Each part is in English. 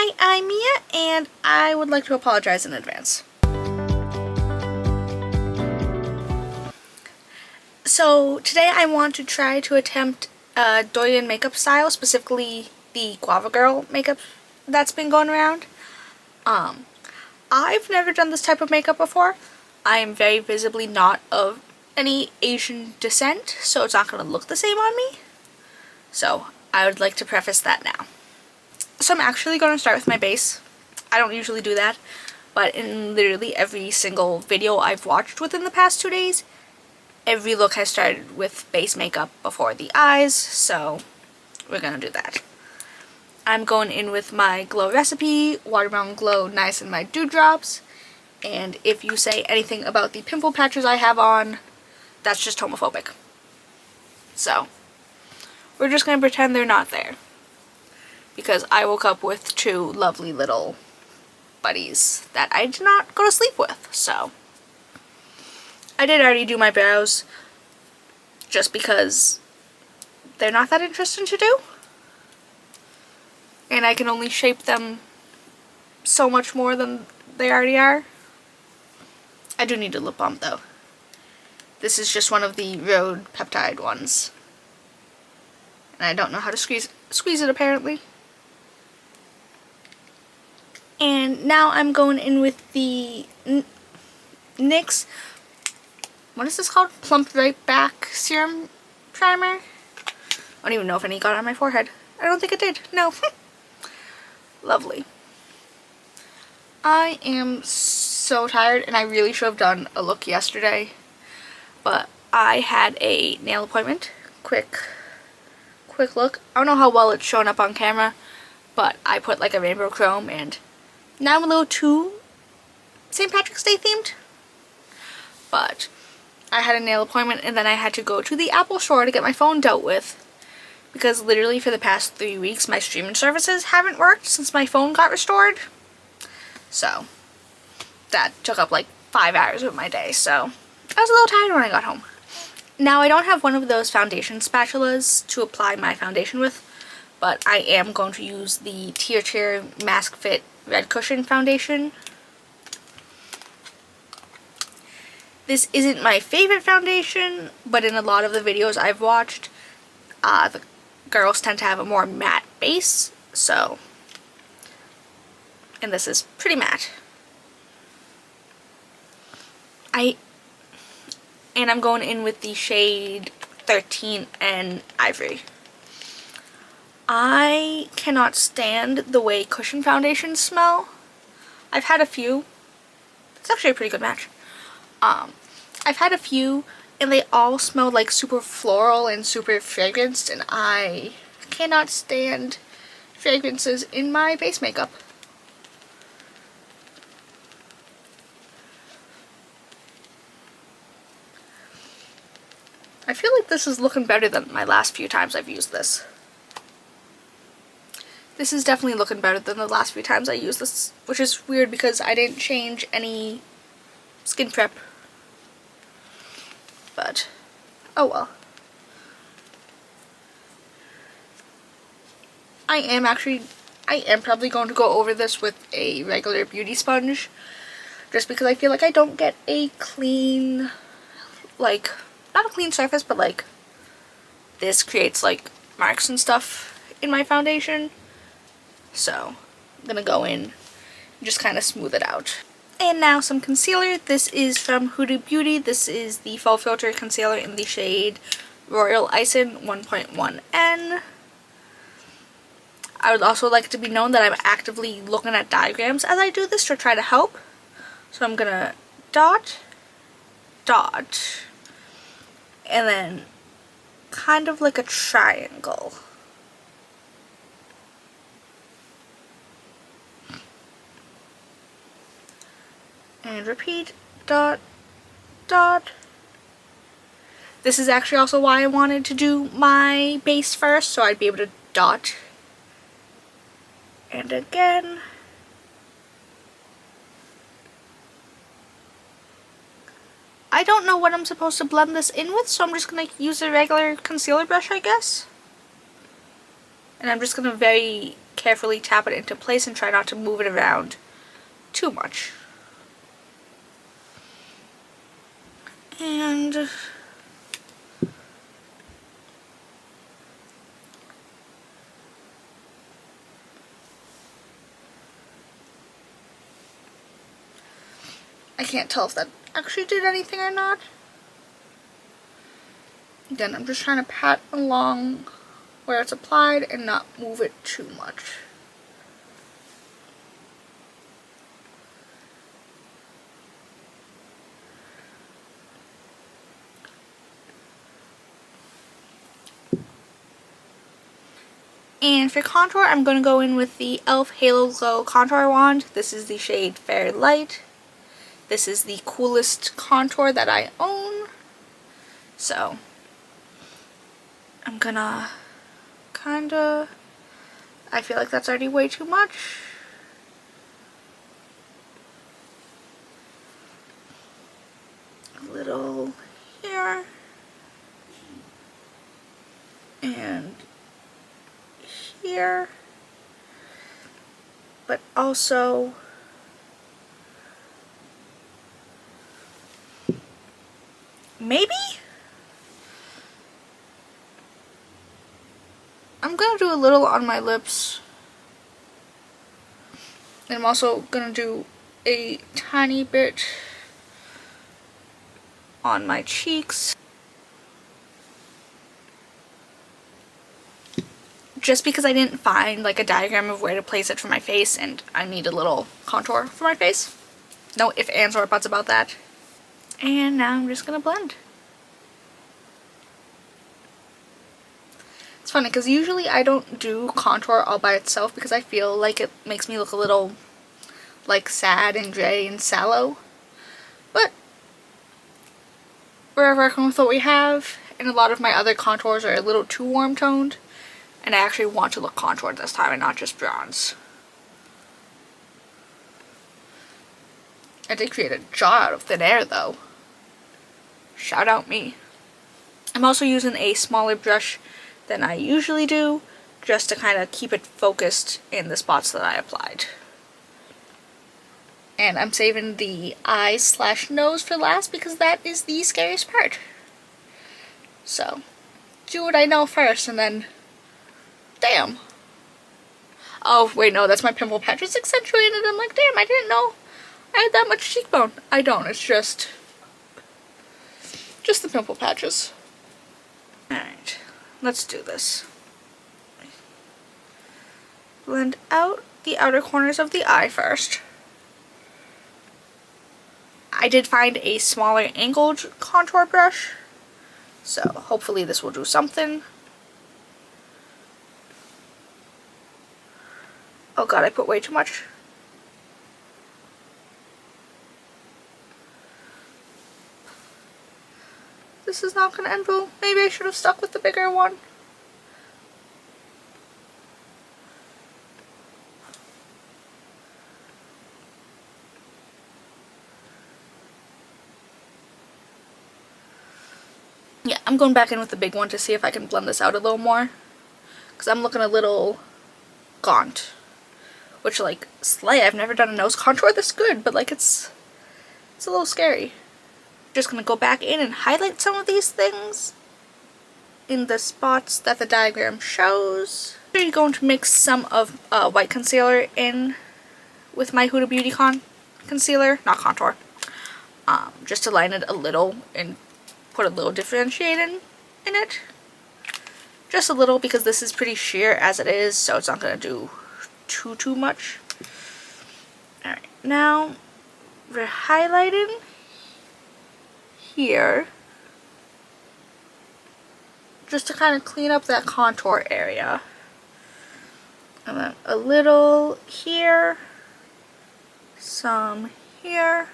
Hi, I'm Mia, and I would like to apologize in advance. So today I want to try to attempt a douyin makeup style, specifically the Guava Girl makeup that's been going around. I've never done this type of makeup before. I am very visibly not of any Asian descent, so it's not going to look the same on me. So I would like to preface that now. So I'm actually going to start with my base. I don't usually do that, but in literally every single video I've watched within the past 2 days, every look has started with base makeup before the eyes, so we're going to do that. I'm going in with my Glow Recipe, Watermelon Glow Niacinamide Dewdrops, and if you say anything about the pimple patches I have on, that's just homophobic. So, we're just going to pretend they're not there. Because I woke up with 2 lovely little buddies that I did not go to sleep with, so. I did already do my brows, just because they're not that interesting to do. And I can only shape them so much more than they already are. I do need a lip balm though. This is just one of the Rhode peptide ones. And I don't know how to squeeze it apparently. And now I'm going in with the NYX, what is this called? Plump Right Back Serum Primer. I don't even know if any got on my forehead. I don't think it did. No. Lovely. I am so tired and I really should have done a look yesterday. But I had a nail appointment. Quick look. I don't know how well it's showing up on camera, but I put like a rainbow chrome and now I'm a little too St. Patrick's Day themed. But I had a nail appointment and then I had to go to the Apple store to get my phone dealt with. Because literally for the past 3 weeks my streaming services haven't worked since my phone got restored. So that took up like 5 hours of my day. So I was a little tired when I got home. Now I don't have one of those foundation spatulas to apply my foundation with. But I am going to use the TIRTIR Mask Fit Red Cushion Foundation. This isn't my favorite foundation, but in a lot of the videos I've watched, the girls tend to have a more matte base, so, and this is pretty matte. And I'm going in with the shade 13 and Ivory. I cannot stand the way cushion foundations smell. I've had a few. It's actually a pretty good match. I've had a few and they all smell like super floral and super fragranced, and I cannot stand fragrances in my base makeup. I feel like this is looking better than my last few times I've used this. This is definitely looking better than the last few times I used this, which is weird because I didn't change any skin prep. But, oh well. I am probably going to go over this with a regular beauty sponge. Just because I feel like I don't get a clean, like, not a clean surface, but like, this creates like marks and stuff in my foundation. So, I'm gonna go in and just kind of smooth it out. And now some concealer. This is from Huda Beauty. This is the Faux Filter Concealer in the shade Royal Icing 1.1N. I would also like to be known that I'm actively looking at diagrams as I do this to try to help. So I'm gonna dot, dot, and then kind of like a triangle. And repeat, dot, dot. This is actually also why I wanted to do my base first, so I'd be able to dot. And again. I don't know what I'm supposed to blend this in with, so I'm just going to use a regular concealer brush, I guess. And I'm just going to very carefully tap it into place and try not to move it around too much. And I can't tell if that actually did anything or not. Again, I'm just trying to pat along where it's applied and not move it too much. And for contour, I'm going to go in with the e.l.f. Halo Glow Contour Wand. This is the shade Fair Light. This is the coolest contour that I own. So, I'm gonna kinda, I feel like that's already way too much. A little here. And here. But also maybe I'm gonna do a little on my lips, and I'm also gonna do a tiny bit on my cheeks, just because I didn't find like a diagram of where to place it for my face, and I need a little contour for my face. No ifs, ands, or buts about that. And now I'm just gonna blend. It's funny because usually I don't do contour all by itself because I feel like it makes me look a little like sad and gray and sallow. But we're working with what we have, and a lot of my other contours are a little too warm toned, and I actually want to look contoured this time and not just bronze. I did create a jaw out of thin air though. Shout out me. I'm also using a smaller brush than I usually do, just to kind of keep it focused in the spots that I applied. And I'm saving the eyes/nose for last because that is the scariest part. So, do what I know first and then, damn. Oh wait, no, that's my pimple patch. It's accentuated. I'm like, damn, I didn't know I had that much cheekbone. I don't, it's just the pimple patches. Alright, let's do this. Blend out the outer corners of the eye first. I did find a smaller angled contour brush, so hopefully this will do something. Oh god, I put way too much. This is not gonna end well. Maybe I should have stuck with the bigger one. Yeah, I'm going back in with the big one to see if I can blend this out a little more, because I'm looking a little gaunt. Which, like, slay, I've never done a nose contour this good, but like it's a little scary. Just gonna go back in and highlight some of these things in the spots that the diagram shows. I'm going to mix some of white concealer in with my Huda Beauty concealer, not contour, just to line it a little and put a little differentiating in it. Just a little, because this is pretty sheer as it is, so it's not gonna do too much. Alright, now we're highlighting here just to kind of clean up that contour area, and then a little here, some here,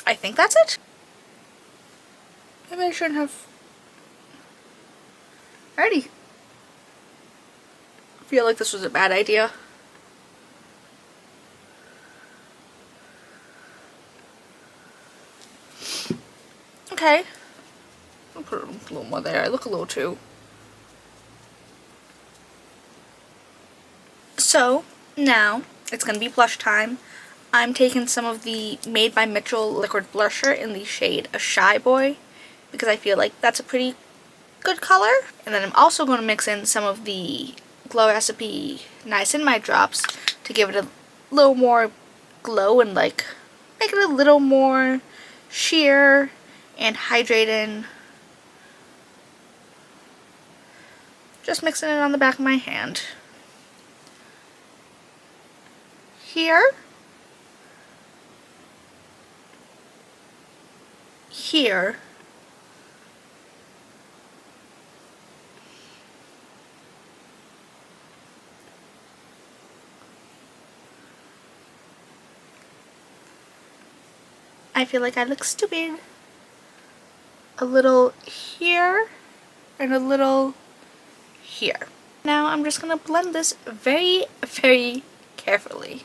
I think that's it. Maybe I shouldn't have. I already feel like this was a bad idea. Okay. I'll put it A little more there. I look a little too. So now it's going to be blush time. I'm taking some of the Made by Mitchell liquid blusher in the shade A Shy Boy because I feel like that's a pretty good color. And then I'm also going to mix in some of the Glow Recipe Niacinamide drops to give it a little more glow and like make it a little more sheer and hydrating. Just mixing it on the back of my hand. Here. Here. I feel like I look stupid. A little here and a little here. Now I'm just gonna blend this very, very carefully.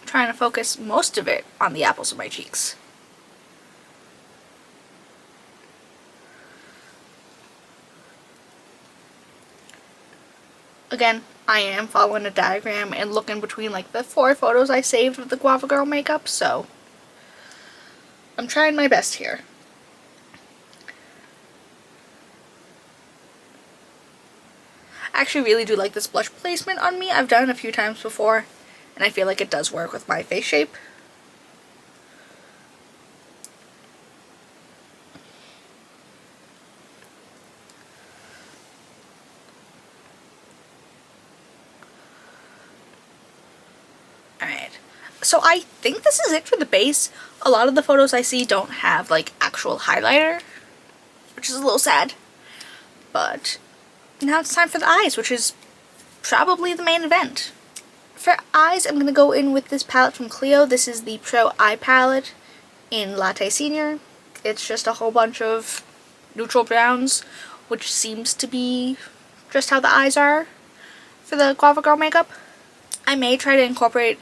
Trying to focus most of it on the apples of my cheeks. Again, I am following a diagram and looking between like the 4 photos I saved of the Guava Girl makeup, so I'm trying my best here. I actually really do like this blush placement on me. I've done it a few times before, and I feel like it does work with my face shape. Alright, so I think this is it for the base. A lot of the photos I see don't have like actual highlighter, which is a little sad. But now it's time for the eyes, which is probably the main event. For eyes, I'm going to go in with this palette from CLIO. This is the Pro Eye Palette in Latte Senior. It's just a whole bunch of neutral browns, which seems to be just how the eyes are for the Guava Girl makeup. I may try to incorporate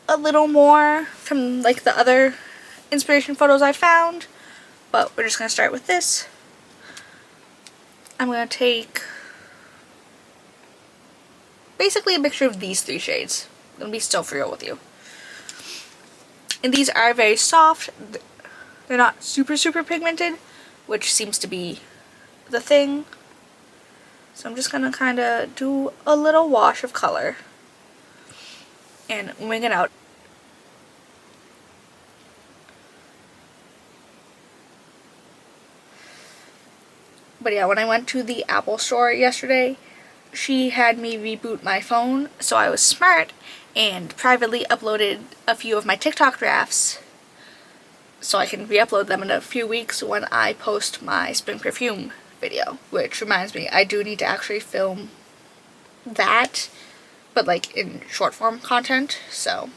a little more from like the other inspiration photos I found, but we're just going to start with this. I'm going to take basically a mixture of these 3 shades. I'm going to be so real with you. And these are very soft. They're not super, super pigmented, which seems to be the thing. So I'm just going to kind of do a little wash of color and wing it out. But yeah, when I went to the Apple store yesterday, she had me reboot my phone, so I was smart and privately uploaded a few of my TikTok drafts so I can re-upload them in a few weeks when I post my spring perfume video. Which reminds me, I do need to actually film that, but like in short form content, so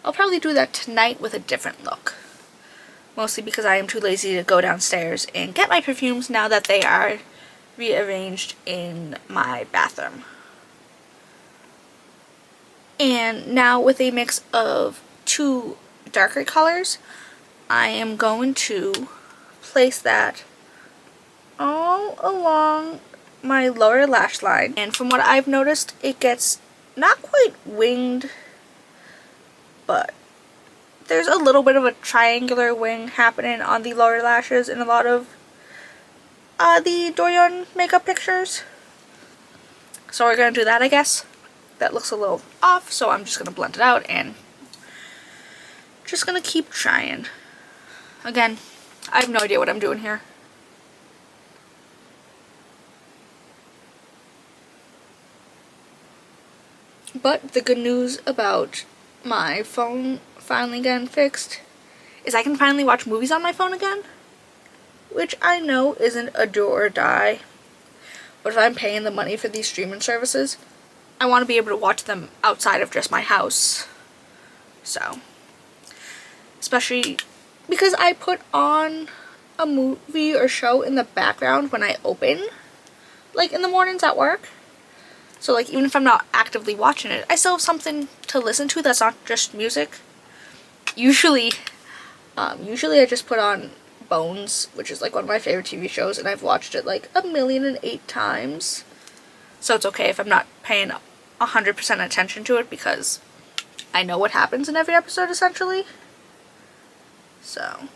I'll probably do that tonight with a different look. Mostly because I am too lazy to go downstairs and get my perfumes now that they are rearranged in my bathroom. And now with a mix of 2 darker colors, I am going to place that all along my lower lash line. And from what I've noticed, it gets not quite winged, but there's a little bit of a triangular wing happening on the lower lashes in a lot of the douyin makeup pictures. So we're going to do that, I guess. That looks a little off, so I'm just going to blend it out and just going to keep trying. Again, I have no idea what I'm doing here. But the good news about my phone finally getting fixed is I can finally watch movies on my phone again, which I know isn't a do or die, but if I'm paying the money for these streaming services, I want to be able to watch them outside of just my house. So, especially because I put on a movie or show in the background when I open, like in the mornings at work. So like even if I'm not actively watching it, I still have something to listen to that's not just music. Usually I just put on Bones, which is like one of my favorite TV shows, and I've watched it like 1,000,008 times. So it's okay if I'm not paying 100% attention to it because I know what happens in every episode essentially. So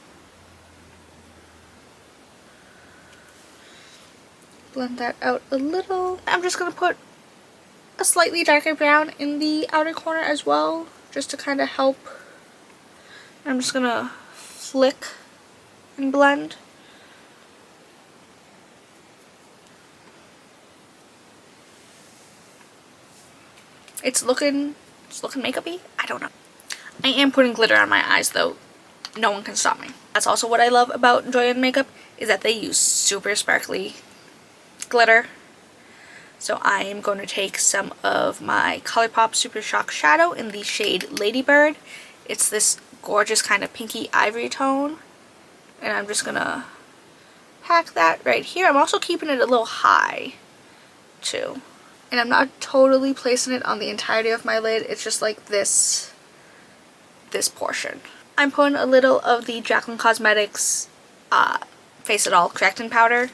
blend that out a little. I'm just going to put a slightly darker brown in the outer corner as well, just to kind of help. I'm just going to flick and blend. It's looking makeup-y? I don't know. I am putting glitter on my eyes though. No one can stop me. That's also what I love about douyin makeup, is that they use super sparkly glitter. So I am going to take some of my Colourpop Super Shock Shadow in the shade Lilybyred. It's this gorgeous kind of pinky ivory tone. And I'm just gonna pack that right here. I'm also keeping it a little high too. And I'm not totally placing it on the entirety of my lid. It's just like this portion. I'm putting a little of the Jaclyn Cosmetics Face It All correcting powder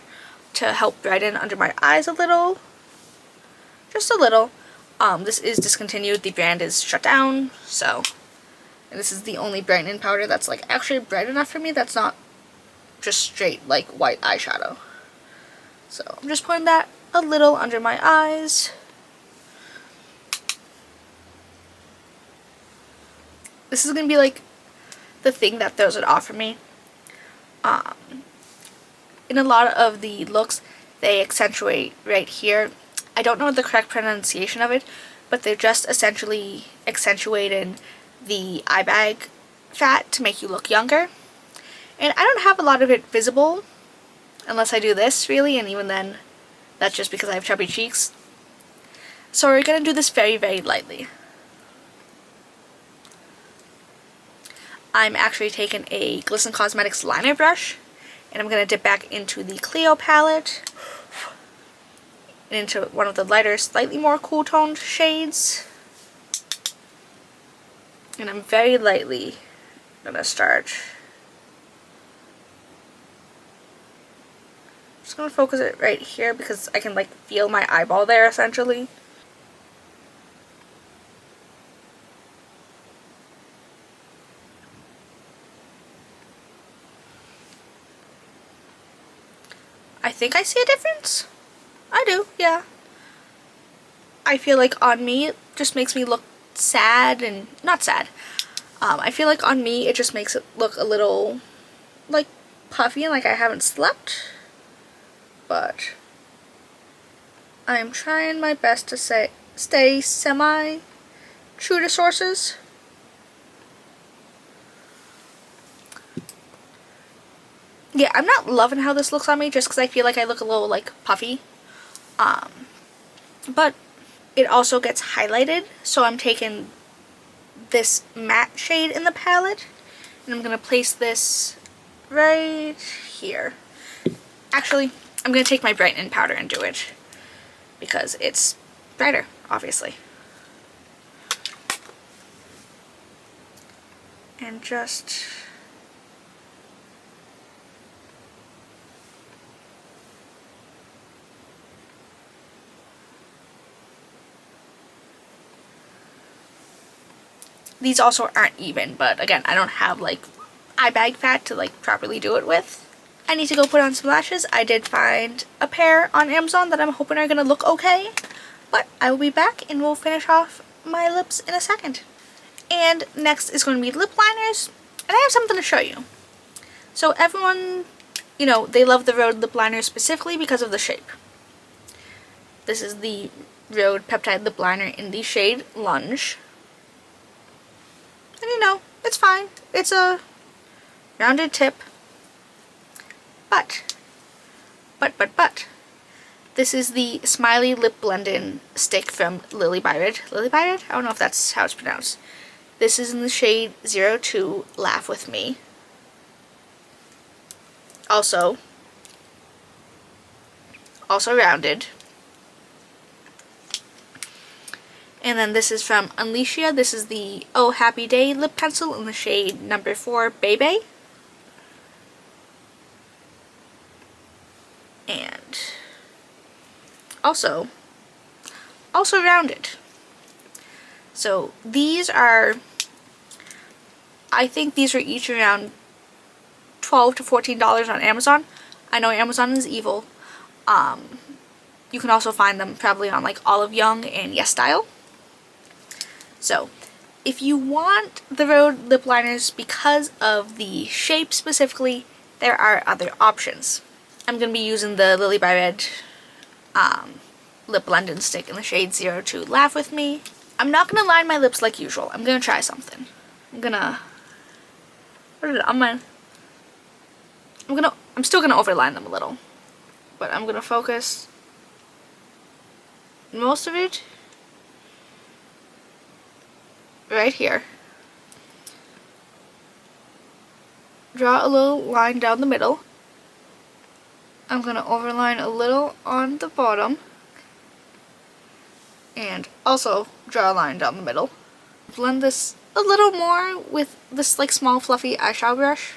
to help brighten under my eyes a little. Just a little. This is discontinued. The brand is shut down. So, and this is the only brightening powder that's like actually bright enough for me. That's not just straight like white eyeshadow. So I'm just putting that a little under my eyes. This is gonna be like the thing that throws it off for me. In a lot of the looks, they accentuate right here. I don't know the correct pronunciation of it, but they're just essentially accentuating the eye bag fat to make you look younger. And I don't have a lot of it visible unless I do this really, and even then that's just because I have chubby cheeks. So we're going to do this very, very lightly. I'm actually taking a Glisten Cosmetics liner brush, and I'm going to dip back into the CLIO palette and into one of the lighter, slightly more cool toned shades. And I'm very lightly going to start. Just going to focus it right here because I can like feel my eyeball there essentially. I think I see a difference. I do, yeah. I feel like on me it just makes me look sad and not sad. I feel like on me it just makes it look a little like puffy and like I haven't slept. But I am trying my best to stay semi true to sources. Yeah, I'm not loving how this looks on me just because I feel like I look a little like puffy. But it also gets highlighted, so I'm taking this matte shade in the palette and I'm going to place this right here. Actually, I'm going to take my brightening powder and do it because it's brighter, obviously. And just these also aren't even, but again, I don't have like eye bag fat to like properly do it with. I need to go put on some lashes. I did find a pair on Amazon that I'm hoping are going to look okay. But I will be back and we'll finish off my lips in a second. And next is going to be lip liners. And I have something to show you. So everyone, you know, they love the Rhode lip liner specifically because of the shape. This is the Rhode Peptide Lip Liner in the shade Lunge. And you know, it's fine. It's a rounded tip. But, this is the Smiley Lip Blending Stick from Lilybyred. Lilybyred? I don't know if that's how it's pronounced. This is in the shade 02, Laugh With Me. Also rounded. And then this is from Unleashia. This is the Oh Happy Day lip pencil in the shade number 4, Baby. and also rounded. So these are, I think these are each around $12 to $14 on Amazon. I know Amazon is evil. You can also find them probably on like Olive Young and Yes Style. So if you want the Rhode lip liners because of the shape specifically, there are other options. I'm going to be using the Lilybyred lip blending stick in the shade 02 Laugh With Me. I'm not going to line my lips like usual. I'm going to try something. I'm still going to overline them a little. But I'm going to focus most of it right here. Draw a little line down the middle. I'm going to overline a little on the bottom. And also draw a line down the middle. Blend this a little more with this like small fluffy eyeshadow brush.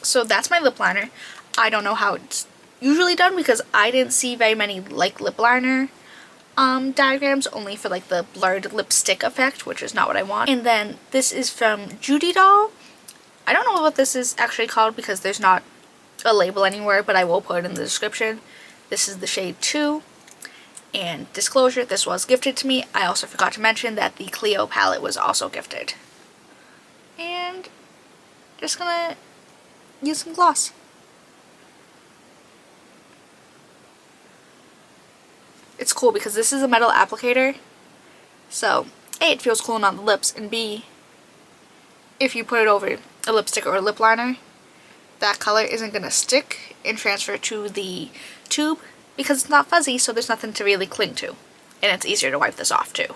So that's my lip liner. I don't know how it's usually done because I didn't see very many like lip liner diagrams, only for like the blurred lipstick effect, which is not what I want. And then this is from Judydoll. I don't know what this is actually called because there's not a label anywhere, but I will put it in the description. This is the shade 2. And disclosure, this was gifted to me. I also forgot to mention that the CLIO palette was also gifted. And just gonna use some gloss. It's cool because this is a metal applicator, so A, it feels cool on the lips, and B, if you put it over a lipstick or a lip liner, that color isn't going to stick and transfer to the tube because it's not fuzzy, so there's nothing to really cling to, and it's easier to wipe this off too.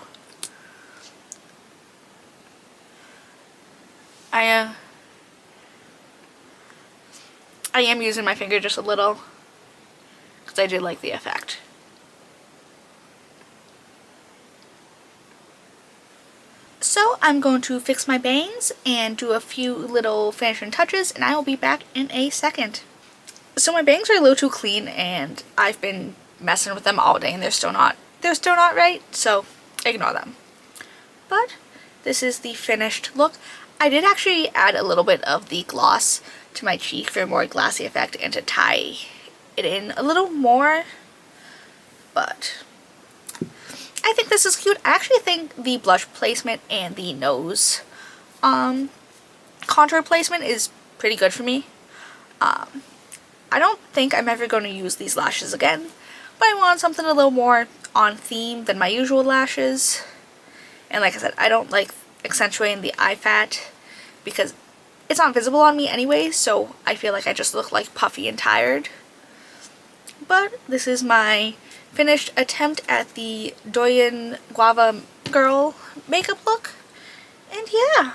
I am using my finger just a little because I do like the effect. So I'm going to fix my bangs and do a few little finishing touches, and I will be back in a second. So my bangs are a little too clean, and I've been messing with them all day, and they're still not right, so ignore them. But this is the finished look. I did actually add a little bit of the gloss to my cheek for a more glassy effect and to tie it in a little more, but I think this is cute. I actually think the blush placement and the nose contour placement is pretty good for me. I don't think I'm ever going to use these lashes again, but I want something a little more on theme than my usual lashes. And like I said, I don't like accentuating the eye fat because it's not visible on me anyway, so I feel like I just look like puffy and tired. But this is my finished attempt at the douyin guava girl makeup look, and yeah.